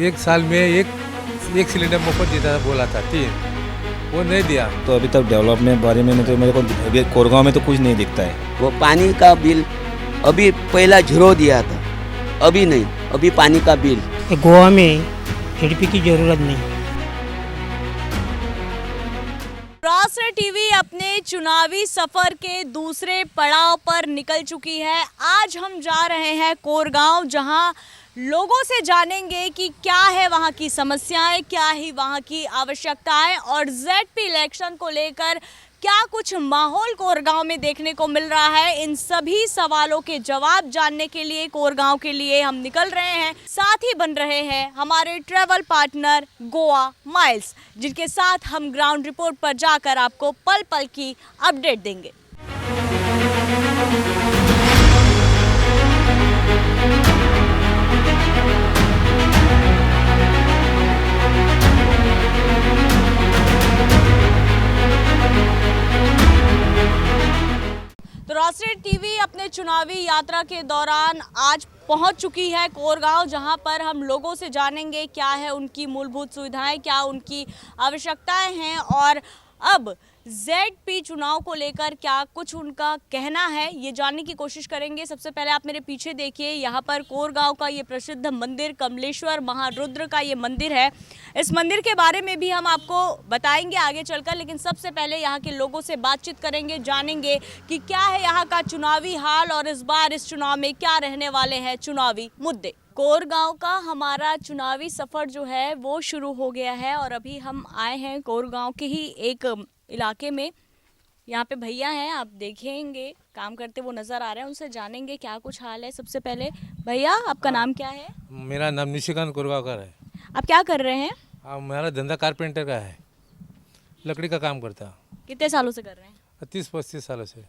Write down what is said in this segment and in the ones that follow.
एक साल में एक सिलेंडर मुफ्त देता था, बोला था 3, वो नहीं दिया। तो अभी तक डेवलपमेंट बारे में तो मेरे को अभी कोरगांव में तो कुछ नहीं दिखता है। वो पानी का बिल अभी पहला 0 दिया था, अभी नहीं, अभी पानी का बिल। गोवा में झड़पी की जरूरत नहीं। राष्ट्र टीवी अपने चुनावी सफर के दूसरे पड़ाव पर निकल चुकी है। आज हम जा रहे हैं कोरगांव, जहां लोगों से जानेंगे कि क्या है वहां की समस्याएं, क्या ही वहां की आवश्यकताएं और जेडपी इलेक्शन को लेकर क्या कुछ माहौल कोरगांव में देखने को मिल रहा है। इन सभी सवालों के जवाब जानने के लिए कोरगांव के लिए हम निकल रहे हैं। साथ ही बन रहे हैं हमारे ट्रैवल पार्टनर गोवा माइल्स, जिनके साथ हम ग्राउंड रिपोर्ट पर जाकर आपको पल पल की अपडेट देंगे। तो राष्ट्रीय टीवी अपने चुनावी यात्रा के दौरान आज पहुंच चुकी है कोरगांव, जहां पर हम लोगों से जानेंगे क्या है उनकी मूलभूत सुविधाएं, क्या उनकी आवश्यकताएं हैं और अब जेडपी चुनाव को लेकर क्या कुछ उनका कहना है, ये जानने की कोशिश करेंगे। सबसे पहले आप मेरे पीछे देखिए, यहाँ पर कोरगांव का ये प्रसिद्ध मंदिर कमलेश्वर महारुद्र का ये मंदिर है। इस मंदिर के बारे में भी हम आपको बताएंगे आगे चलकर, लेकिन सबसे पहले यहाँ के लोगों से बातचीत करेंगे, जानेंगे कि क्या है यहाँ का चुनावी हाल और इस बार इस चुनाव में क्या रहने वाले हैं चुनावी मुद्दे। कोरगांव का हमारा चुनावी सफर जो है वो शुरू हो गया है और अभी हम आए हैं कोरगांव के ही एक इलाके में। यहाँ पे भैया हैं, आप देखेंगे काम करते वो नज़र आ रहे हैं, उनसे जानेंगे क्या कुछ हाल है। सबसे पहले भैया, आपका नाम क्या है? मेरा नाम निशिकांत कोरगांवकर है। आप क्या कर रहे हैं? मेरा धंधा कारपेंटर का है, लकड़ी का काम करता। कितने सालों से कर रहे हैं? 30-35 सालों से।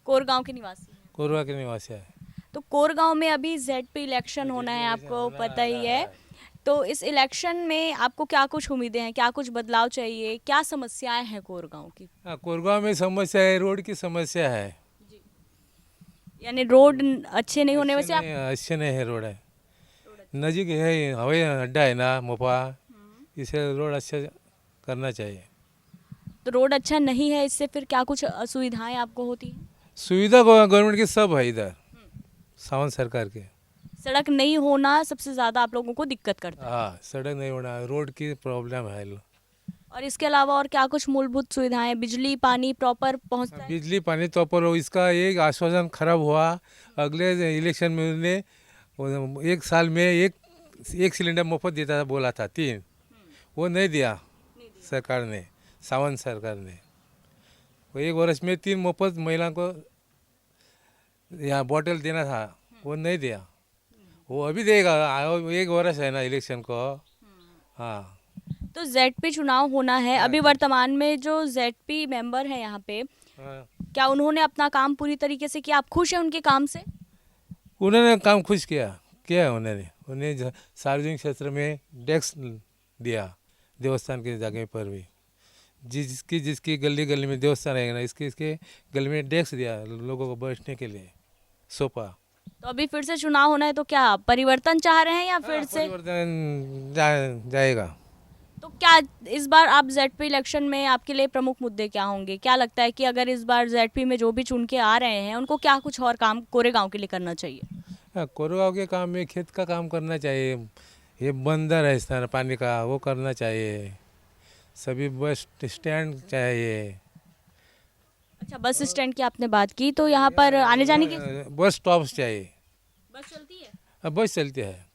कोरगांव के निवासी हैं? कोरगा के निवासी है। तो कोरगांव में अभी जेडपी इलेक्शन होना है, आपको पता ही है। तो इस इलेक्शन में आपको क्या कुछ उम्मीदें हैं, क्या कुछ बदलाव चाहिए, क्या समस्याएं हैं कोरगांव की? कोरगांव में समस्या है, रोड की समस्या है। यानी रोड अच्छे नहीं होने वजह से आप अच्छे नहीं है, रोड है नज़दीक है, हवाई अड्डा है ना मोपा, इसे रोड अच्छा करना चाहिए। तो रोड अच्छा नहीं है, इससे फिर क्या कुछ असुविधाएं आपको होती हैं? सुविधा गवर्नमेंट की सब है इधर, सावन सरकार के। सड़क नहीं होना सबसे ज़्यादा आप लोगों को दिक्कत करता है। हाँ, सड़क नहीं होना, रोड की प्रॉब्लम है। और इसके अलावा और क्या कुछ मूलभूत सुविधाएं, बिजली पानी प्रॉपर पहुंचता है? बिजली पानी तो पर इसका एक आश्वासन खराब हुआ अगले इलेक्शन में। उन्होंने एक साल में एक सिलेंडर मुफ्त देता था, बोला था 3, वो नहीं दिया सरकार ने, सावंत सरकार ने। वो 1 वर्ष में 3 मुफ्त महिला को यहाँ बॉटल देना था, वो नहीं दिया। वो अभी देगा, 1 वर्ष है ना इलेक्शन को। हाँ, तो जेडपी चुनाव होना है अभी। वर्तमान में जो जेडपी मेंबर है यहाँ पे, क्या उन्होंने अपना काम पूरी तरीके से किया? आप खुश हैं उनके काम से? उन्होंने काम खुश किया है उन्हें सार्वजनिक क्षेत्र में डेस्क दिया, देवस्थान के जगह पर भी। जिसकी गली गली में देवस्थान है ना, इसके गली में डेस्क दिया लोगों को बैठने के लिए, सोफा। तो अभी फिर से चुनाव होना है, तो क्या परिवर्तन चाह रहे हैं या फिर से परिवर्तन जाएगा? तो क्या इस बार आप जेडपी इलेक्शन में आपके लिए प्रमुख मुद्दे क्या होंगे? क्या लगता है कि अगर इस बार जेडपी में जो भी चुन के आ रहे हैं उनको क्या कुछ और काम कोरेगांव के लिए करना चाहिए? कोरगांव के काम में खेत का काम करना चाहिए, ये बंदर है स्थान पानी का, वो करना चाहिए। सभी बस स्टैंड चाहिए। अच्छा, बस स्टैंड की आपने बात की, तो यहाँ पर आने जाने की बस स्टॉप चाहिए। बस चलती है? बस चलती है,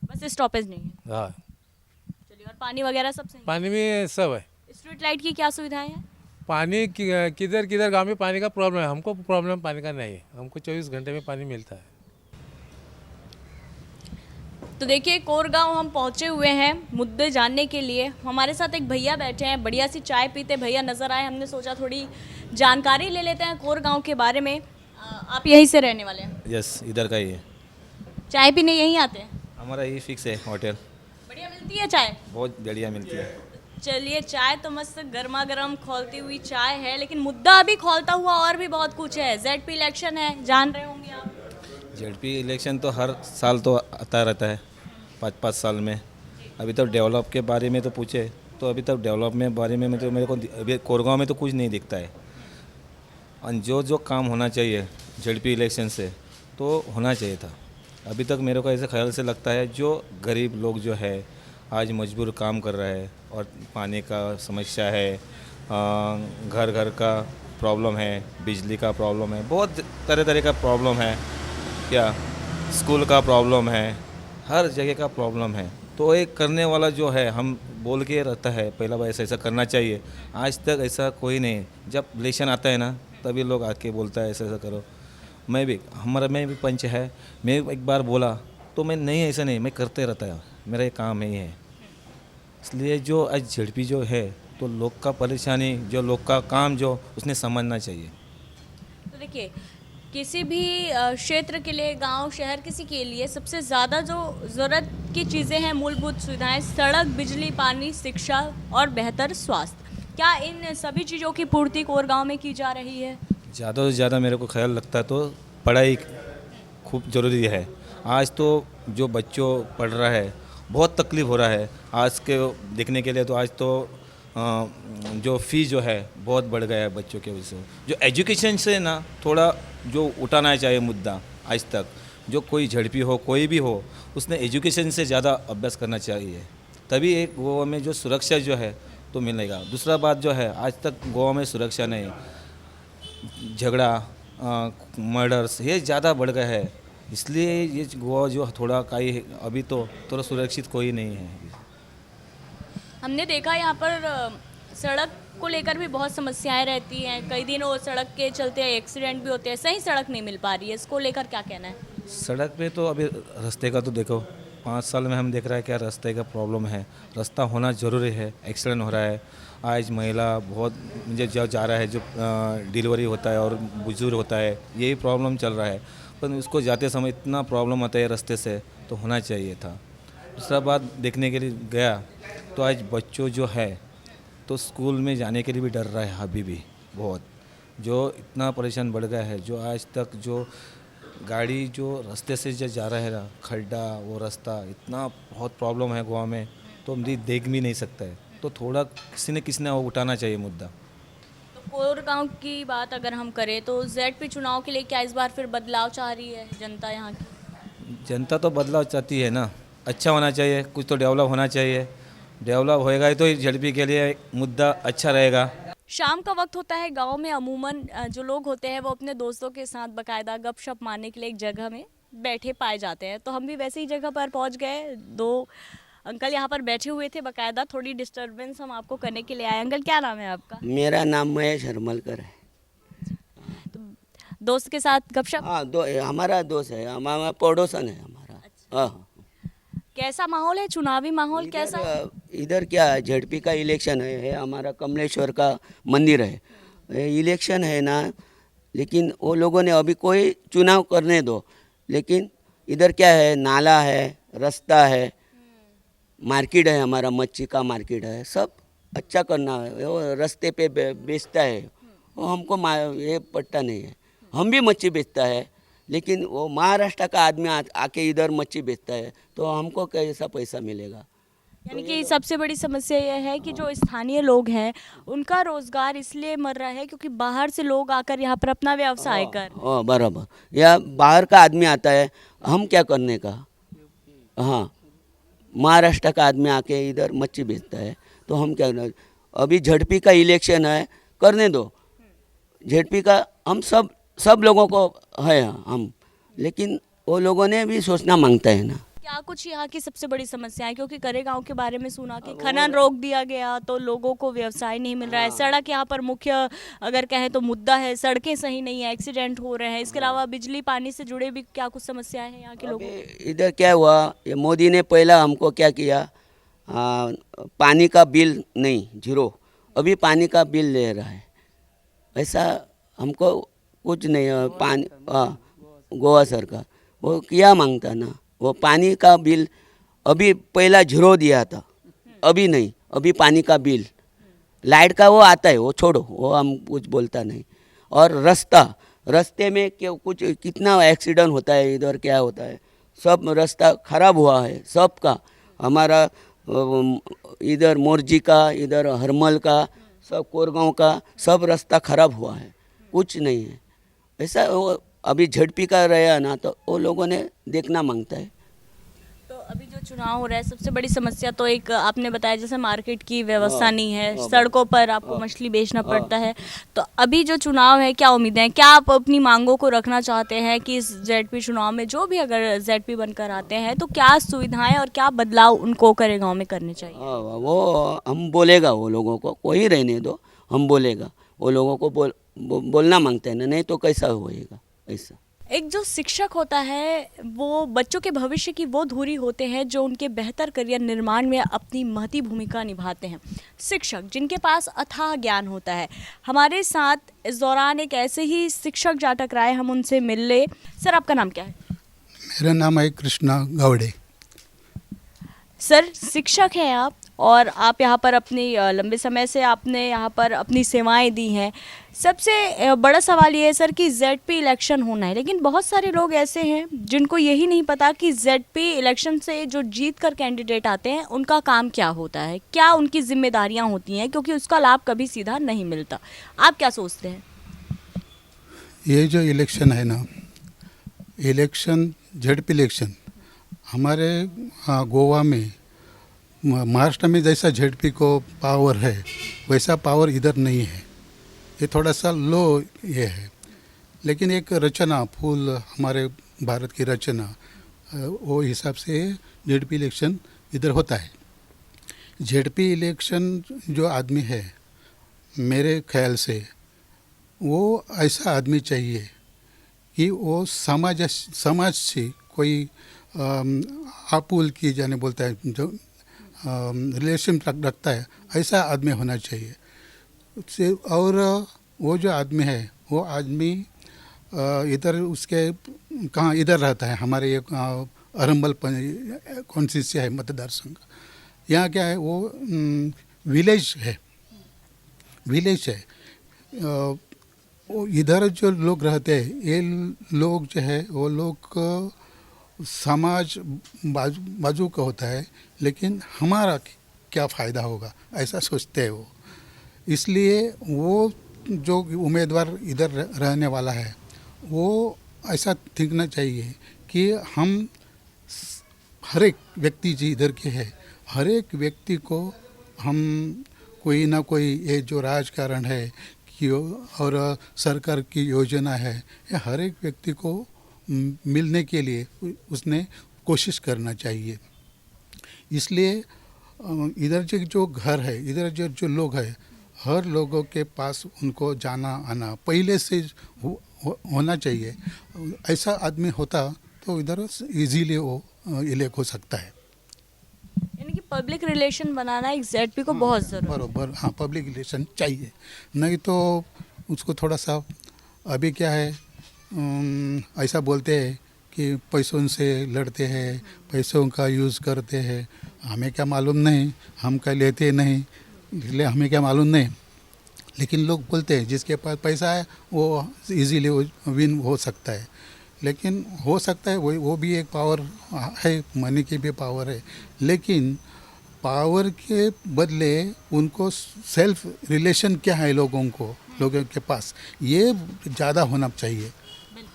बस स्टॉपेज नहीं है। हाँ। चलिए, और पानी वगैरह सब सही? पानी में सब है। स्ट्रीट लाइट की क्या सुविधाएं हैं? पानी किधर गांव में पानी का प्रॉब्लम है, हमको प्रॉब्लम पानी का नहीं है, हमको 24 घंटे में पानी मिलता है। तो देखिए, कोरगांव हम पहुंचे हुए हैं मुद्दे जानने के लिए। हमारे साथ एक भैया बैठे हैं, बढ़िया सी चाय पीते भैया नज़र आए। हमने सोचा थोड़ी जानकारी ले लेते हैं कोरगांव के बारे में। आप यहीं से रहने वाले हैं? यस, इधर का ही है। चाय पीने यहीं आते हैं? हमारा यही फिक्स है होटल। बढ़िया मिलती है चाय? बहुत बढ़िया मिलती है। चलिए, चाय तो मस्त गर्मा गर्म खौलती हुई चाय है, लेकिन मुद्दा अभी खौलता हुआ और भी बहुत कुछ है। जेडपी इलेक्शन है, जान रहे होंगे आप। जेडपी इलेक्शन तो हर साल तो आता रहता है, 5-5 साल में। अभी तक डेवलप के बारे में तो पूछे तो अभी तक डेवलप में बारे में तो मेरे को अभी कोरगांव में तो कुछ नहीं दिखता है। और जो जो काम होना चाहिए झड़पी इलेक्शन से तो होना चाहिए था। अभी तक मेरे को ऐसे ख्याल से लगता है जो गरीब लोग जो है आज मजबूर काम कर रहा है और पानी का समस्या है, घर घर का प्रॉब्लम है, बिजली का प्रॉब्लम है, बहुत तरह तरह का प्रॉब्लम है, क्या स्कूल का प्रॉब्लम है, हर जगह का प्रॉब्लम है। तो एक करने वाला जो है हम बोल के रहता है पहला बार ऐसा ऐसा करना चाहिए, आज तक ऐसा कोई नहीं। जब इलेक्शन आता है ना तभी लोग आके बोलता है ऐसा ऐसा करो। मैं भी पंच है, मैं एक बार बोला तो मैं नहीं ऐसा नहीं, मैं करते रहता है, मेरा ये काम यही है। इसलिए जो आज झड़पी जो है तो लोग का परेशानी जो लोग का काम जो उसने समझना चाहिए। तो देखिए, किसी भी क्षेत्र के लिए, गांव शहर किसी के लिए सबसे ज़्यादा जो ज़रूरत की चीज़ें हैं, मूलभूत सुविधाएं, सड़क, बिजली, पानी, शिक्षा और बेहतर स्वास्थ्य, क्या इन सभी चीज़ों की पूर्ति कोरगांव में की जा रही है? ज़्यादा से ज़्यादा मेरे को ख्याल लगता है तो पढ़ाई खूब ज़रूरी है। आज तो जो बच्चों पढ़ रहा है बहुत तकलीफ़ हो रहा है आज के देखने के लिए। तो आज तो जो फ़ी जो है बहुत बढ़ गया है बच्चों के वजह से। जो एजुकेशन से ना थोड़ा जो उठाना चाहिए मुद्दा, आज तक जो कोई झड़पी हो कोई भी हो उसने एजुकेशन से ज़्यादा अभ्यास करना चाहिए, तभी एक गोवा में जो सुरक्षा जो है तो मिलेगा। दूसरा बात जो है आज तक गोवा में सुरक्षा नहीं, झगड़ा मर्डर्स ये ज़्यादा बढ़ गया है, इसलिए ये गोवा जो थोड़ा काई अभी तो थोड़ा सुरक्षित कोई नहीं है। हमने देखा यहाँ पर सड़क को लेकर भी बहुत समस्याएं रहती हैं, कई दिन वो सड़क के चलते एक्सीडेंट भी होते हैं, सही सड़क नहीं मिल पा रही है, इसको लेकर क्या कहना है? सड़क पे तो अभी रास्ते का तो देखो 5 साल में हम देख रहे हैं क्या रास्ते का प्रॉब्लम है। रास्ता होना ज़रूरी है, एक्सीडेंट हो रहा है। आज महिला बहुत मुझे जो जा रहा है, जो डिलीवरी होता है और बुजुर्ग होता है, यही प्रॉब्लम चल रहा है। पर उसको जाते समय इतना प्रॉब्लम आता है रास्ते से, तो होना चाहिए था। दूसरा बात देखने के लिए गया तो आज बच्चों जो है तो स्कूल में जाने के लिए भी डर रहा है अभी भी बहुत, जो इतना परेशान बढ़ गया है। जो आज तक जो गाड़ी जो रास्ते से जो जा रहा है ना, खड्डा वो रास्ता इतना बहुत प्रॉब्लम है गोवा में, तो हम देख भी नहीं सकता है। तो थोड़ा किसी ने उठाना चाहिए मुद्दा। तो कोरगांव की बात अगर हम करें तो जेडपी चुनाव के लिए क्या इस बार फिर बदलाव चाह रही है जनता यहाँ की? जनता तो बदलाव चाहती है ना, अच्छा होना चाहिए, कुछ तो डेवलप होना चाहिए। डेवलप होएगा तो झड़पी के लिए मुद्दा अच्छा रहेगा। शाम का वक्त होता है, गांव में अमूमन जो लोग होते हैं वो अपने दोस्तों के साथ बाकायदा गपशप मारने के लिए एक जगह में बैठे पाए जाते हैं। तो हम भी वैसे ही जगह पर पहुंच गए, 2 अंकल यहाँ पर बैठे हुए थे बाकायदा, थोड़ी डिस्टरबेंस हम आपको करने के लिए आए। अंकल क्या नाम है आपका? मेरा नाम महेश हरमलकर है। तो दोस्त के साथ गपशप? हाँ, हमारा दोस्त है, हमारा पड़ोसन है हमारा। हाँ। कैसा माहौल है, चुनावी माहौल कैसा? इधर क्या झड़पी का इलेक्शन है, हमारा कमलेश्वर का मंदिर है, इलेक्शन है ना, लेकिन वो लोगों ने अभी कोई चुनाव करने दो। लेकिन इधर क्या है, नाला है, रास्ता है, मार्केट है, हमारा मच्छी का मार्केट है, सब अच्छा करना है। वो रास्ते पे बेचता है, वो हमको ये पट्टा नहीं है। हम भी मच्छी बेचता है, लेकिन वो महाराष्ट्र का आदमी आके इधर मच्छी बेचता है, तो हमको कैसा पैसा मिलेगा? यानी कि सबसे बड़ी समस्या यह है कि जो स्थानीय लोग हैं उनका रोजगार इसलिए मर रहा है क्योंकि बाहर से लोग आकर यहाँ पर अपना व्यवसाय कर। बराबर, या बाहर का आदमी आता है, हम क्या करने का? हाँ, महाराष्ट्र का आदमी आके इधर मच्छी बेचता है, तो हम क्या? अभी झड़पी का इलेक्शन है, करने दो। झड़पी का हम सब लोगों को है हम, लेकिन वो लोगों ने भी सोचना मांगता है ना। क्या कुछ यहाँ की सबसे बड़ी समस्या है? क्योंकि करेगांव के बारे में सुना कि खनन रोक दिया गया तो लोगों को व्यवसाय नहीं मिल रहा है। सड़क यहाँ पर मुख्य अगर कहें तो मुद्दा है, सड़कें सही नहीं है, एक्सीडेंट हो रहे हैं। इसके अलावा बिजली पानी से जुड़े भी क्या कुछ समस्याएं हैं यहाँ के लोगों को? इधर क्या हुआ, ये मोदी ने पहला हमको क्या किया, पानी का बिल नहीं, 0। अभी पानी का बिल ले रहा है, ऐसा हमको कुछ नहीं है। पानी गोवा सरकार वो क्या मांगता ना, वो पानी का बिल अभी पहला 0 दिया था, अभी नहीं, अभी पानी का बिल, लाइट का वो आता है, वो छोड़ो, वो हम कुछ बोलता नहीं। और रास्ते में क्या कुछ कितना एक्सीडेंट होता है, इधर क्या होता है, सब रास्ता खराब हुआ है सबका। हमारा इधर मोरजी का, इधर हरमल का, सब कोरगांव का सब रास्ता खराब हुआ है, कुछ नहीं है ऐसा। वो अभी झड़पी का रहा ना तो वो लोगों ने देखना मांगता है। तो अभी जो चुनाव हो रहा है सबसे बड़ी समस्या तो एक आपने बताया जैसे मार्केट की व्यवस्था नहीं है, सड़कों पर आपको मछली बेचना पड़ता है। तो अभी जो चुनाव है क्या उम्मीदें हैं, क्या आप अपनी मांगों को रखना चाहते हैं कि इस जेडपी चुनाव में जो भी अगर जेडपी बनकर आते हैं तो क्या सुविधाएं और क्या बदलाव उनको करेगांव में करने चाहिए? हाँ, वो हम बोलेगा, वो लोगों को कोई रहने दो, हम बोलेगा, वो लोगों को बोलना मांगते हैं ना, नहीं तो कैसा होएगा ऐसा। एक जो शिक्षक होता है वो बच्चों के भविष्य की वो धुरी होते हैं जो उनके बेहतर करियर निर्माण में अपनी महती भूमिका निभाते हैं। शिक्षक जिनके पास अथाह ज्ञान होता है। हमारे साथ इस दौरान एक ऐसे ही शिक्षक जा टकराए, हम उनसे मिल ले। सर आपका नाम क्या है? मेरा नाम है कृष्णा गावड़े। सर शिक्षक हैं आप और आप यहाँ पर अपनी लंबे समय से आपने यहाँ पर अपनी सेवाएं दी हैं। सबसे बड़ा सवाल ये है सर कि जेडपी इलेक्शन होना है, लेकिन बहुत सारे लोग ऐसे हैं जिनको यही नहीं पता कि जेडपी इलेक्शन से जो जीत कर कैंडिडेट आते हैं उनका काम क्या होता है, क्या उनकी जिम्मेदारियाँ होती हैं, क्योंकि उसका लाभ कभी सीधा नहीं मिलता। आप क्या सोचते हैं? ये जो इलेक्शन है ना, इलेक्शन जेडपी इलेक्शन हमारे गोवा में, महाराष्ट्र में जैसा जेडपी को पावर है वैसा पावर इधर नहीं है। ये थोड़ा सा लो ये है, लेकिन एक रचना फूल हमारे भारत की रचना वो हिसाब से जेडपी इलेक्शन इधर होता है। जेडपी इलेक्शन जो आदमी है मेरे ख्याल से वो ऐसा आदमी चाहिए कि वो समाज से कोई आपुल की जाने बोलता है, जो रिलेशन रखता है, ऐसा आदमी होना चाहिए उससे। और वो जो आदमी है वो आदमी इधर उसके कहाँ इधर रहता है, हमारे ये अरंबल कॉन्स्टिट्यूंसी है मतदार संघ। यहाँ क्या है वो विलेज है, विलेज है। इधर जो लोग रहते हैं ये लोग जो है वो लोग समाज बाजू का होता है, लेकिन हमारा क्या फ़ायदा होगा ऐसा सोचते हैं वो। इसलिए वो जो उम्मीदवार इधर रहने वाला है वो ऐसा थिंकना चाहिए कि हम हर एक व्यक्ति जी इधर के है, हर एक व्यक्ति को हम कोई ना कोई ये जो राजकारण है कि और सरकार की योजना है, ये हर एक व्यक्ति को मिलने के लिए उसने कोशिश करना चाहिए। इसलिए इधर जो घर है, इधर जो लोग हैं, हर लोगों के पास उनको जाना आना पहले से होना चाहिए। ऐसा आदमी होता तो इधर इजीली वो इलेक्ट हो सकता है। यानी कि पब्लिक रिलेशन बनाना एक जेडपी को बहुत ज़रूरी है। बरोबर, हाँ, पब्लिक रिलेशन चाहिए, नहीं तो उसको थोड़ा सा अभी क्या है ऐसा बोलते हैं कि पैसों से लड़ते हैं, पैसों का यूज़ करते हैं। हमें क्या मालूम नहीं, हम क्या लेते नहीं, इसलिए हमें क्या मालूम नहीं। लेकिन लोग बोलते हैं जिसके पास पैसा है वो इजीली विन हो सकता है। लेकिन हो सकता है वो भी एक पावर है, मनी की भी पावर है, लेकिन पावर के बदले उनको सेल्फ रिलेशन क्या है लोगों के पास, ये ज़्यादा होना चाहिए।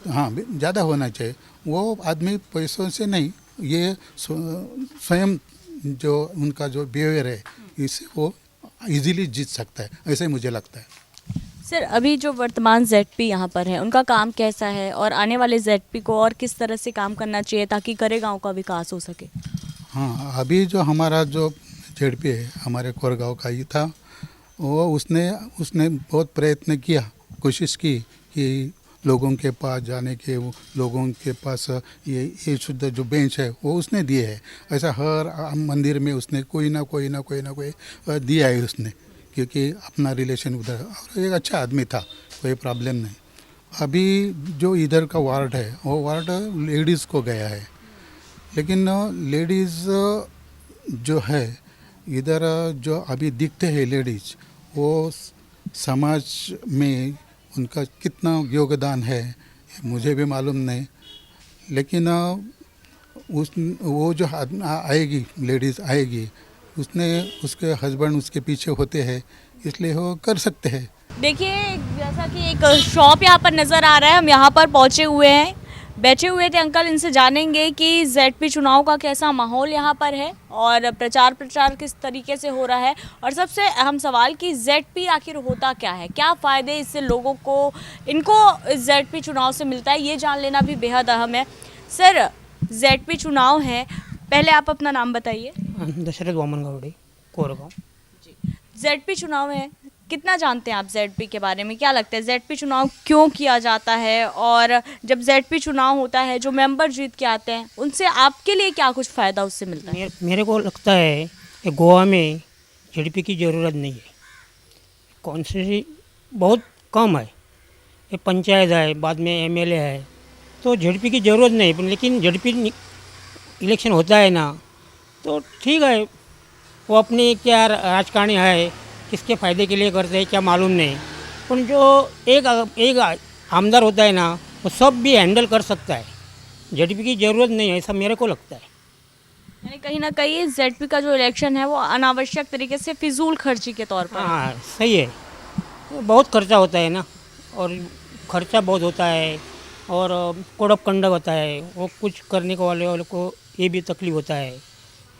हाँ, ज़्यादा होना चाहिए। वो आदमी पैसों से नहीं, ये स्वयं जो उनका जो बिहेवियर है इससे वो इजीली जीत सकता है, ऐसे मुझे लगता है। सर अभी जो वर्तमान जेडपी यहाँ पर है उनका काम कैसा है और आने वाले जेडपी को और किस तरह से काम करना चाहिए ताकि करेगांव का विकास हो सके? हाँ, अभी जो हमारा जो जेडपी है हमारे कोरगांव का ही था, वो उसने बहुत प्रयत्न किया, कोशिश की कि लोगों के पास जाने के, वो लोगों के पास ये शुद्ध जो बेंच है वो उसने दिए है। ऐसा हर मंदिर में उसने कोई ना कोई दिया है उसने, क्योंकि अपना रिलेशन उधर, और एक अच्छा आदमी था, कोई प्रॉब्लम नहीं। अभी जो इधर का वार्ड है वो वार्ड लेडीज़ को गया है, लेकिन लेडीज़ जो है इधर जो अभी दिखते हैं लेडीज़, वो समाज में उनका कितना योगदान है मुझे भी मालूम नहीं। लेकिन वो जो आएगी, लेडीज़ आएगी, उसने उसके हस्बैंड उसके पीछे होते हैं, इसलिए वो कर सकते हैं। देखिए जैसा कि एक शॉप यहाँ पर नज़र आ रहा है, हम यहाँ पर पहुँचे हुए हैं, बैठे हुए थे अंकल, इनसे जानेंगे कि जेडपी चुनाव का कैसा माहौल यहाँ पर है और प्रचार किस तरीके से हो रहा है, और सबसे अहम सवाल कि जेडपी आखिर होता क्या है, क्या फ़ायदे इससे लोगों को इनको जेडपी चुनाव से मिलता है, ये जान लेना भी बेहद अहम है। सर, जेडपी चुनाव है, पहले आप अपना नाम बताइए। दशरथ वामन गावड़े, कोरगांव। जेडपी चुनाव है, कितना जानते हैं आप जेडपी के बारे में, क्या लगता है जेडपी चुनाव क्यों किया जाता है, और जब जेडपी चुनाव होता है जो मेंबर जीत के आते हैं उनसे आपके लिए क्या कुछ फ़ायदा उससे मिलता है? मेरे को लगता है कि गोवा में जेडपी की ज़रूरत नहीं है। कॉन्स्टिट्यूंसी बहुत कम है, ये पंचायत है, बाद में एमएलए है, तो जेडपी की ज़रूरत नहीं। लेकिन जेडपी इलेक्शन होता है ना, तो ठीक है, वो अपनी क्या राजकारणी है, किसके फ़ायदे के लिए करते हैं क्या मालूम नहीं, पर जो एक आमदार होता है ना, वो सब भी हैंडल कर सकता है। जेडपी की ज़रूरत नहीं है, ऐसा मेरे को लगता है। यानी कहीं ना कहीं जेडपी का जो इलेक्शन है वो अनावश्यक तरीके से फिजूल खर्ची के तौर पर। हाँ सही है, बहुत खर्चा होता है ना, और खर्चा बहुत होता है, और कोड ऑफ कंडक्ट होता है, वो कुछ करने को वाले को ये भी तकलीफ होता है।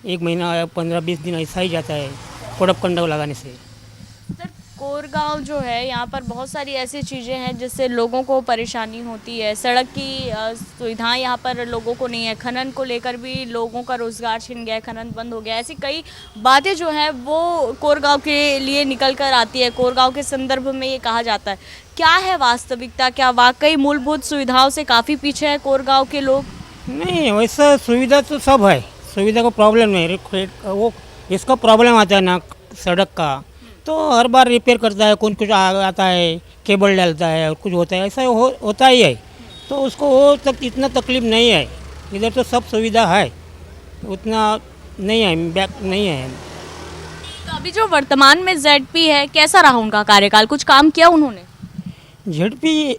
1 महीना 15-20 दिन ऐसा ही जाता है कोड ऑफ कंडक्ट लगाने से। सर, कोरगांव जो है यहाँ पर बहुत सारी ऐसी चीज़ें हैं जिससे लोगों को परेशानी होती है, सड़क की सुविधाएं यहाँ पर लोगों को नहीं है, खनन को लेकर भी लोगों का रोज़गार छिन गया, खनन बंद हो गया, ऐसी कई बातें जो हैं वो कोरगांव के लिए निकल कर आती है। कोरगांव के संदर्भ में ये कहा जाता है, क्या है वास्तविकता, क्या वाकई मूलभूत सुविधाओं से काफ़ी पीछे है कोरगांव के लोग? नहीं, वैसा सुविधा तो सब है, सुविधा को प्रॉब्लम नहीं, वो इसका प्रॉब्लम आता है ना सड़क का, तो हर बार रिपेयर करता है, कुछ आता है, केबल डालता है और कुछ होता है, ऐसा होता ही है, तो उसको वो तक इतना तकलीफ नहीं है। इधर तो सब सुविधा है, उतना नहीं है, बैक नहीं है। तो अभी जो वर्तमान में जेडपी है, कैसा रहा उनका कार्यकाल, कुछ काम किया उन्होंने? जेडपी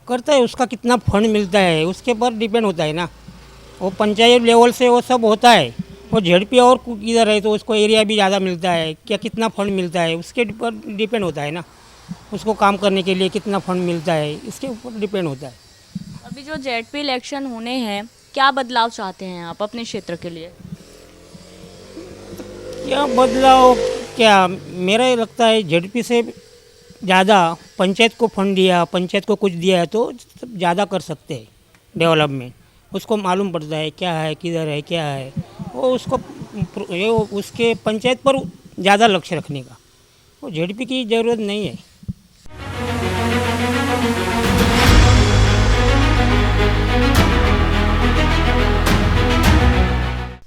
करता है, उसका कितना फंड मिलता है उसके पर डिपेंड होता है ना, वो पंचायत लेवल से वो सब होता है, और जेडपी और किधर है तो उसको एरिया भी ज़्यादा मिलता है, क्या कितना फंड मिलता है उसके ऊपर डिपेंड होता है ना, उसको काम करने के लिए कितना फंड मिलता है इसके ऊपर डिपेंड होता है। अभी जो जेडपी इलेक्शन होने हैं, क्या बदलाव चाहते हैं आप अपने क्षेत्र के लिए? क्या बदलाव, क्या मेरा लगता है जेडपी से ज़्यादा पंचायत को फंड दिया, पंचायत को कुछ दिया है तो ज़्यादा कर सकते हैं डेवलपमेंट, उसको मालूम पड़ता है क्या है, किधर है, क्या है, वो उसको ये उसके पंचायत पर ज़्यादा लक्ष्य रखने का, वो जेडपी की ज़रूरत नहीं है।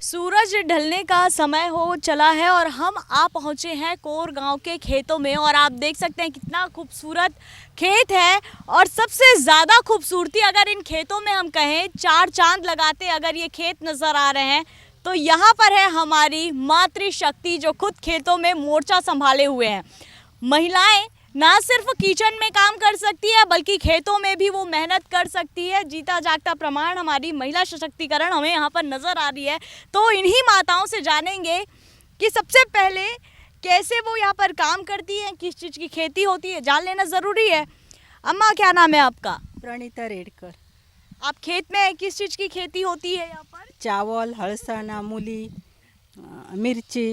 सूरज ढलने का समय हो चला है और हम आ पहुंचे हैं कोरगांव के खेतों में, और आप देख सकते हैं कितना खूबसूरत खेत है, और सबसे ज़्यादा खूबसूरती अगर इन खेतों में हम कहें, 4 चांद लगाते अगर ये खेत नज़र आ रहे हैं, तो यहाँ पर है हमारी मातृशक्ति जो खुद खेतों में मोर्चा संभाले हुए हैं। महिलाएं ना सिर्फ किचन में काम कर सकती है बल्कि खेतों में भी वो मेहनत कर सकती है। जीता जागता प्रमाण हमारी महिला सशक्तिकरण हमें यहाँ पर नज़र आ रही है। तो इन्हीं माताओं से जानेंगे कि सबसे पहले कैसे वो यहाँ पर काम करती हैं, किस चीज़ की खेती होती है, जान लेना ज़रूरी है। अम्मा, क्या नाम है आपका? प्रणीता रेडकर। आप खेत में किस चीज़ की खेती होती है यहाँ पर? चावल, हलसना, मूली, मिर्ची।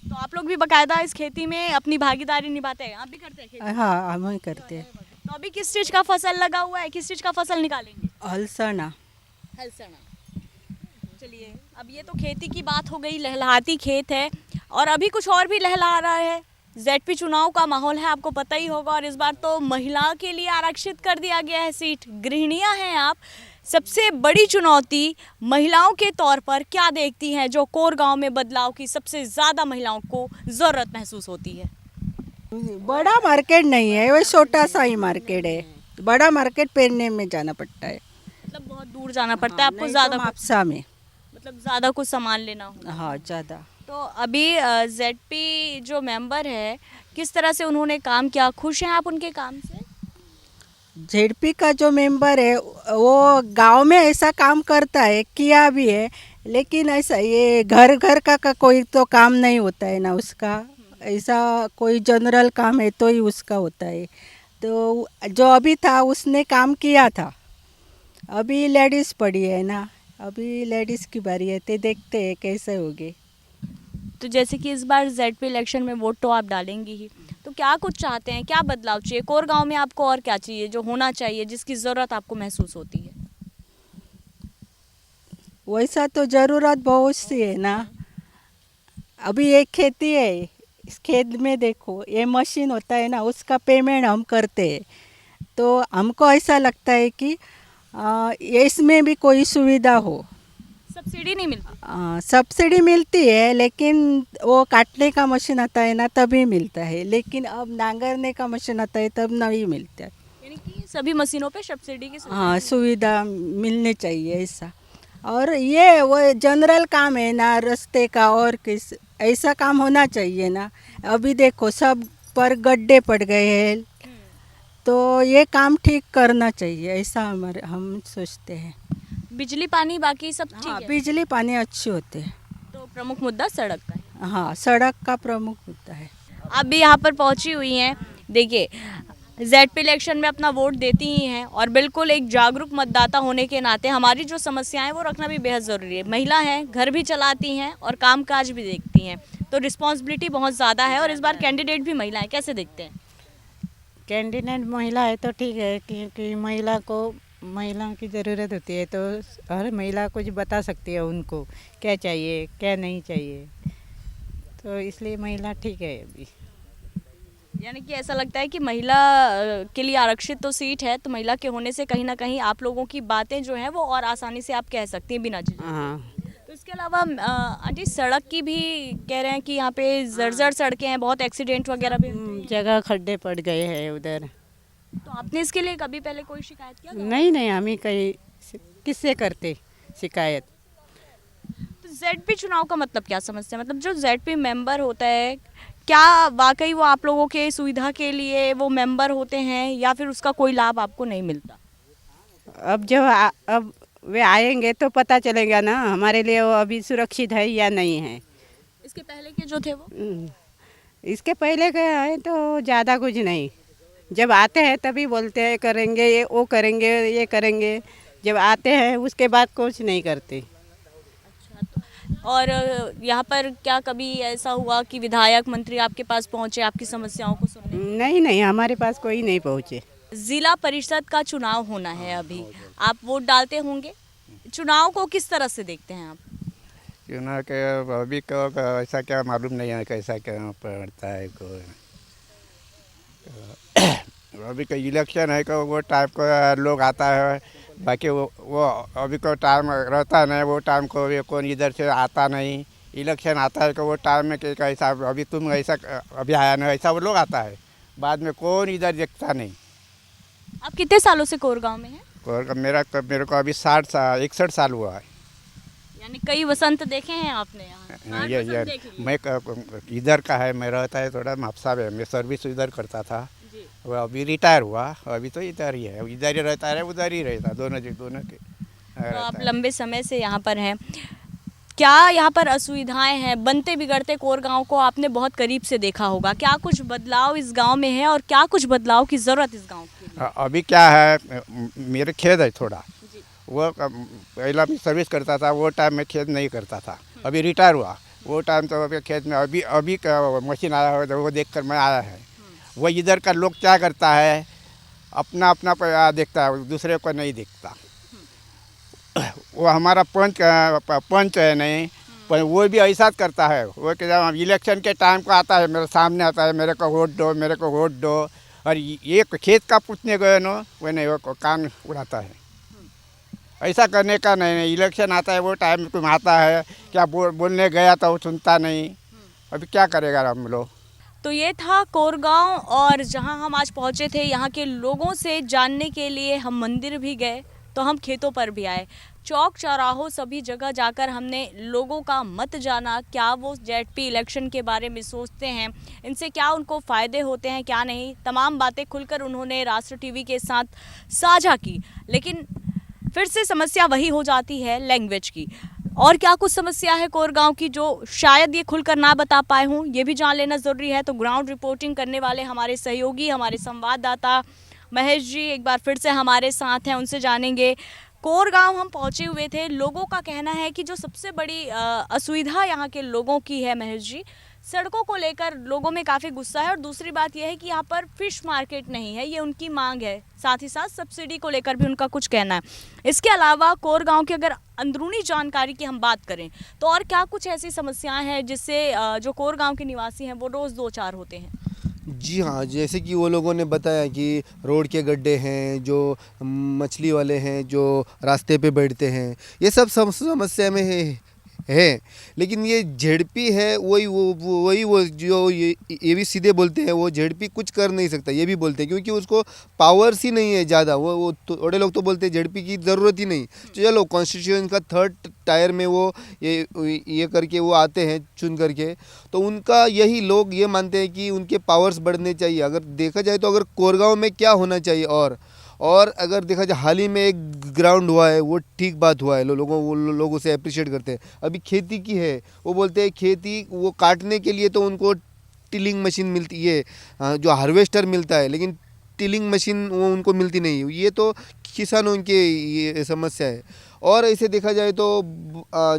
तो आप लोग भी बाकायदा इस खेती में अपनी भागीदारी निभाते हैं, आप भी करते हैं खेती? हाँ, हम ही करते हैं। तो अभी किस चीज़ का फसल लगा हुआ है, किस चीज़ का फसल निकालेंगे? हलसना। हलसना। चलिए, अब ये तो खेती की बात हो गई, लहलहाती खेत है, और अभी कुछ और भी लहला रहा है। जेडपी चुनाव का माहौल है, आपको पता ही होगा, और इस बार तो महिलाओं के लिए आरक्षित कर दिया गया है सीट। गृहिणियां हैं आप, सबसे बड़ी चुनौती महिलाओं के तौर पर क्या देखती हैं जो कोरगांव में बदलाव की सबसे ज़्यादा महिलाओं को ज़रूरत महसूस होती है? बड़ा मार्केट नहीं है, वो छोटा सा ही मार्केट है। बड़ा मार्केट पेरने में जाना पड़ता है, मतलब बहुत दूर जाना पड़ता है आपको, ज़्यादा मापसा में, मतलब ज़्यादा कुछ सामान लेना हो। हाँ ज़्यादा। तो अभी जेडपी जो मेंबर है, किस तरह से उन्होंने काम किया, खुश हैं आप उनके काम से? जेडपी का जो मेंबर है वो गांव में ऐसा काम करता है, किया भी है, लेकिन ऐसा ये घर घर का कोई तो काम नहीं होता है ना उसका, ऐसा कोई जनरल काम है तो ही उसका होता है। तो जो अभी था उसने काम किया था, अभी लेडीज़ पड़ी है ना, अभी लेडीज़ की बारी है, तो देखते हैं कैसे होगी। तो जैसे कि इस बार जेडपी इलेक्शन में वोट तो आप डालेंगी ही, तो क्या कुछ चाहते हैं, क्या बदलाव चाहिए कोरगांव में आपको, और क्या चाहिए जो होना चाहिए, जिसकी ज़रूरत आपको महसूस होती है? वैसा तो ज़रूरत बहुत सी है ना। अभी एक खेती है, इस खेत में देखो ये मशीन होता है ना, उसका पेमेंट हम करते हैं, तो हमको ऐसा लगता है कि इसमें भी कोई सुविधा हो। सब्सिडी नहीं मिलती? सब्सिडी मिलती है लेकिन वो काटने का मशीन आता है ना तभी मिलता है, लेकिन अब नांगरने का मशीन आता है तब नहीं मिलता है। यानी कि सभी मशीनों पे सब्सिडी की सुविधा हाँ, सुविधा मिलनी चाहिए ऐसा। और ये वो जनरल काम है ना रास्ते का, और किस ऐसा काम होना चाहिए ना। अभी देखो सब पर गड्ढे पड़ गए हैं, तो ये काम ठीक करना चाहिए, ऐसा हम सोचते हैं। बिजली पानी बाकी सब ठीक हाँ, है? बिजली पानी अच्छे होते हैं। तो प्रमुख मुद्दा सड़क का है। हाँ, सड़क का प्रमुख मुद्दा है। आप भी यहाँ पर पहुँची हुई हैं, देखिए जेडपी इलेक्शन में अपना वोट देती ही हैं, और बिल्कुल एक जागरूक मतदाता होने के नाते हमारी जो समस्याएं वो रखना भी बेहद ज़रूरी है। महिला हैं, घर भी चलाती हैं और कामकाज भी देखती हैं, तो रिस्पॉन्सिबिलिटी बहुत ज़्यादा है, और इस बार कैंडिडेट भी महिला है, कैसे देखते हैं? कैंडिडेट महिला है तो ठीक है, क्योंकि महिलाओं की ज़रूरत होती है, तो हर महिला कुछ बता सकती है उनको क्या चाहिए क्या नहीं चाहिए, तो इसलिए महिला ठीक है अभी। यानी कि ऐसा लगता है कि महिला के लिए आरक्षित तो सीट है, तो महिला के होने से कहीं ना कहीं आप लोगों की बातें जो हैं वो और आसानी से आप कह सकती हैं बिना झिझक। हाँ, तो इसके अलावा आंटी सड़क की भी कह रहे हैं कि यहाँ पे जर्जर सड़कें हैं, बहुत एक्सीडेंट वगैरह भी होते हैं। जगह खड्डे पड़ गए हैं उधर। तो आपने इसके लिए कभी पहले कोई शिकायत किया था? नहीं, हम ही कहीं किससे करते शिकायत। तो जेडपी चुनाव का मतलब क्या समझते हैं, मतलब जो जेडपी मेंबर होता है, क्या वाकई वो आप लोगों के सुविधा के लिए वो मेंबर होते हैं, या फिर उसका कोई लाभ आपको नहीं मिलता? अब वे आएंगे तो पता चलेगा ना हमारे लिए वो अभी सुरक्षित है या नहीं है। इसके पहले के जो थे वो? इसके पहले के हैं तो ज़्यादा कुछ नहीं, जब आते हैं तभी बोलते हैं करेंगे ये वो करेंगे ये करेंगे, जब आते हैं उसके बाद कुछ नहीं करते। और यहाँ पर क्या कभी ऐसा हुआ कि विधायक मंत्री आपके पास पहुँचे आपकी समस्याओं को सुनने? नहीं, हमारे पास कोई नहीं पहुँचे। जिला परिषद का चुनाव होना है अभी, आप वोट डालते होंगे, चुनाव को किस तरह से देखते हैं आप? चुनाव के अभी को ऐसा क्या मालूम नहीं है कैसा क्या पड़ता है को। अभी का इलेक्शन है को वो टाइप का लोग आता है, बाकी वो अभी को टाइम रहता नहीं, वो टाइम को भी कौन इधर से आता नहीं। इलेक्शन आता है कि वो टाइम में कि कैसा अभी तुम ऐसा अभी आया नहीं, ऐसा वो लोग आता है, बाद में कौन इधर देखता नहीं। आप कितने सालों से कोरगांव में हैं? और मेरे को अभी 61 साल हुआ है। यानी कई वसंत देखे हैं आपने यहाँ? ये मैं इधर का है, मैं रहता है थोड़ा मापसा में, मैं सर्विस इधर करता था, वो अभी रिटायर हुआ, अभी तो इधर ही है, इधर ही रहता है उधर ही रहता, दोनों के। तो आप लंबे समय से यहाँ पर हैं, क्या यहाँ पर असुविधाएं हैं? बनते बिगड़ते कोरगांव को आपने बहुत करीब से देखा होगा, क्या कुछ बदलाव इस गांव में है और क्या कुछ बदलाव की ज़रूरत इस गांव की? अभी क्या है, मेरे खेत है थोड़ा, वो पहला भी सर्विस करता था, वो टाइम में खेत नहीं करता था, अभी रिटायर हुआ, वो टाइम तो अभी खेत में अभी का मशीन आया हो, वो देख कर मैं आया है। वो इधर का लोग क्या करता है, अपना देखता है, दूसरे को नहीं देखता। वो हमारा पंच है नहीं, पर वो भी ऐसा करता है, वो क्या इलेक्शन के टाइम को आता है, मेरे सामने आता है, मेरे को वोट दो, और ये खेत का पूछने गए ना, वो नहीं, वो कान उड़ाता है। ऐसा करने का नहीं, इलेक्शन आता है वो टाइम तुम आता है, क्या बोलने गया तो वो सुनता नहीं, अभी क्या करेगा हम लोग। तो ये था कोरगांव, और जहां हम आज पहुंचे थे यहाँ के लोगों से जानने के लिए, हम मंदिर भी गए तो हम खेतों पर भी आए, चौक चौराहों सभी जगह जाकर हमने लोगों का मत जाना, क्या वो जेडपी इलेक्शन के बारे में सोचते हैं, इनसे क्या उनको फ़ायदे होते हैं क्या नहीं, तमाम बातें खुलकर उन्होंने राष्ट्र टीवी के साथ साझा की। लेकिन फिर से समस्या वही हो जाती है लैंग्वेज की। और क्या कुछ समस्या है कोरगांव की जो शायद ये खुलकर ना बता पाए हों, ये भी जान लेना ज़रूरी है। तो ग्राउंड रिपोर्टिंग करने वाले हमारे सहयोगी, हमारे संवाददाता महेश जी एक बार फिर से हमारे साथ हैं, उनसे जानेंगे। कोरगांव हम पहुंचे हुए थे, लोगों का कहना है कि जो सबसे बड़ी असुविधा यहाँ के लोगों की है महेश जी, सड़कों को लेकर लोगों में काफ़ी गुस्सा है। और दूसरी बात यह है कि यहाँ पर फिश मार्केट नहीं है, ये उनकी मांग है। साथ ही साथ सब्सिडी को लेकर भी उनका कुछ कहना है। इसके अलावा कोरगांव की अगर अंदरूनी जानकारी की हम बात करें तो और क्या कुछ ऐसी समस्याएं हैं जिससे जो कोरगांव के निवासी हैं वो रोज़ दो चार होते हैं? जी हाँ, जैसे कि वो लोगों ने बताया कि रोड के गड्ढे हैं, जो मछली वाले हैं जो रास्ते पे बैठते हैं, ये सब समस्या में है। लेकिन ये झेडपी है वही वो जो ये भी सीधे बोलते हैं, वो झेडपी कुछ कर नहीं सकता, ये भी बोलते हैं, क्योंकि उसको पावर्स ही नहीं है ज़्यादा। वो थोड़े लोग तो बोलते हैं झेडपी की ज़रूरत ही नहीं। चलो कॉन्स्टिट्यूशन का 3rd टायर में वो ये करके वो आते हैं चुन करके, तो उनका यही लोग ये मानते हैं कि उनके पावर्स बढ़ने चाहिए। अगर देखा जाए तो अगर कोरगांव में क्या होना चाहिए, और अगर देखा जाए हाल ही में एक ग्राउंड हुआ है, वो ठीक बात हुआ है, लोग उसे अप्रिशिएट करते हैं। अभी खेती की है, वो बोलते हैं खेती वो काटने के लिए तो उनको टिलिंग मशीन मिलती है, जो हार्वेस्टर मिलता है, लेकिन टिलिंग मशीन वो उनको मिलती नहीं। ये तो किसानों की ये समस्या है। और ऐसे देखा जाए तो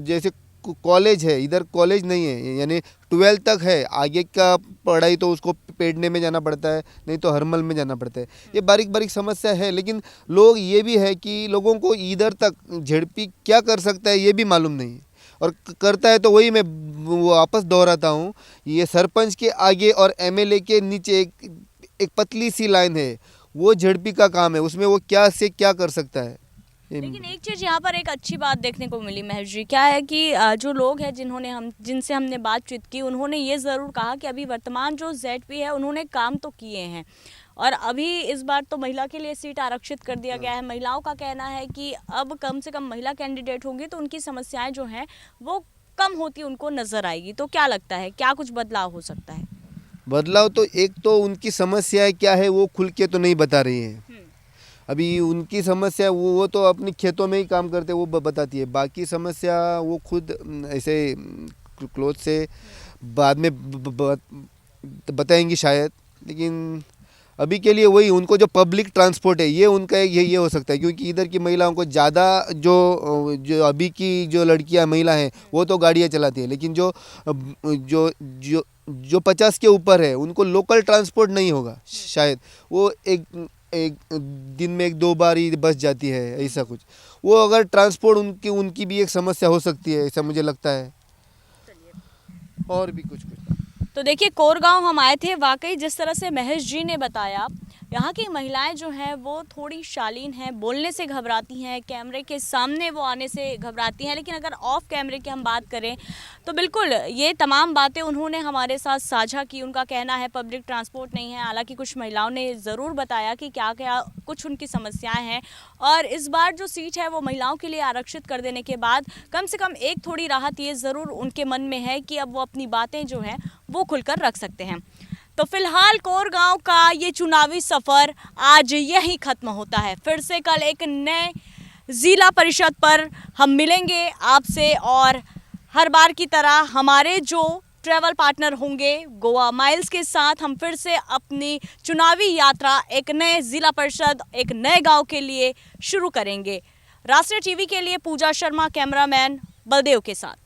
जैसे कॉलेज है, इधर कॉलेज नहीं है, यानी 12th तक है, आगे का पढ़ाई तो उसको पेडने में जाना पड़ता है, नहीं तो हरमल में जाना पड़ता है। ये बारीक बारीक समस्या है। लेकिन लोग ये भी है कि लोगों को इधर तक झेडपी क्या कर सकता है ये भी मालूम नहीं, और करता है तो वही मैं वापस दोहराता हूँ, ये सरपंच के आगे और एमएलए के नीचे एक पतली सी लाइन है, वो झेडपी का काम है, उसमें वो क्या से क्या कर सकता है। लेकिन एक चीज़ यहाँ पर एक अच्छी बात देखने को मिली महेश जी, क्या है कि जो लोग हैं जिनसे हमने बातचीत की, उन्होंने ये ज़रूर कहा कि अभी वर्तमान जो ZP है उन्होंने काम तो किए हैं, और अभी इस बार तो महिला के लिए सीट आरक्षित कर दिया गया है। महिलाओं का कहना है कि अब कम से कम महिला कैंडिडेट होंगी तो उनकी समस्याएं जो हैं वो कम होती उनको नज़र आएगी। तो क्या लगता है, क्या कुछ बदलाव हो सकता है? बदलाव तो एक तो उनकी समस्याएं क्या है वो खुल के तो नहीं बता रही हैं। अभी उनकी समस्या वो तो अपनी खेतों में ही काम करते, वो बताती है। बाकी समस्या वो खुद ऐसे क्लोज से बाद में बताएंगी शायद। लेकिन अभी के लिए वही उनको जो पब्लिक ट्रांसपोर्ट है ये उनका ये हो सकता है, क्योंकि इधर की महिलाओं को ज़्यादा जो अभी की जो लड़कियां महिला हैं वो तो गाड़ियाँ चलाती है, लेकिन जो 50 के ऊपर है उनको लोकल ट्रांसपोर्ट नहीं होगा शायद। वो एक दिन में 1-2 बार ही बस जाती है, ऐसा कुछ। वो अगर ट्रांसपोर्ट उनकी भी एक समस्या हो सकती है, ऐसा मुझे लगता है। और भी कुछ तो देखिए, कोरगांव हम आए थे, वाकई जिस तरह से महेश जी ने बताया, यहाँ की महिलाएं जो हैं वो थोड़ी शालीन हैं, बोलने से घबराती हैं, कैमरे के सामने वो आने से घबराती हैं। लेकिन अगर ऑफ कैमरे की हम बात करें तो बिल्कुल ये तमाम बातें उन्होंने हमारे साथ साझा की। उनका कहना है पब्लिक ट्रांसपोर्ट नहीं है। हालांकि कुछ महिलाओं ने ज़रूर बताया कि क्या क्या कुछ उनकी समस्याएं हैं, और इस बार जो सीट है वो महिलाओं के लिए आरक्षित कर देने के बाद कम से कम एक थोड़ी राहत ये ज़रूर उनके मन में है कि अब वो अपनी बातें जो हैं वो खुलकर रख सकते हैं। तो फिलहाल कोरगांव का ये चुनावी सफ़र आज यहीं ख़त्म होता है। फिर से कल एक नए ज़िला परिषद पर हम मिलेंगे आपसे, और हर बार की तरह हमारे जो ट्रैवल पार्टनर होंगे गोवा माइल्स के साथ हम फिर से अपनी चुनावी यात्रा एक नए ज़िला परिषद, एक नए गांव के लिए शुरू करेंगे। राष्ट्रीय टीवी के लिए पूजा शर्मा, कैमरामैन बलदेव के साथ।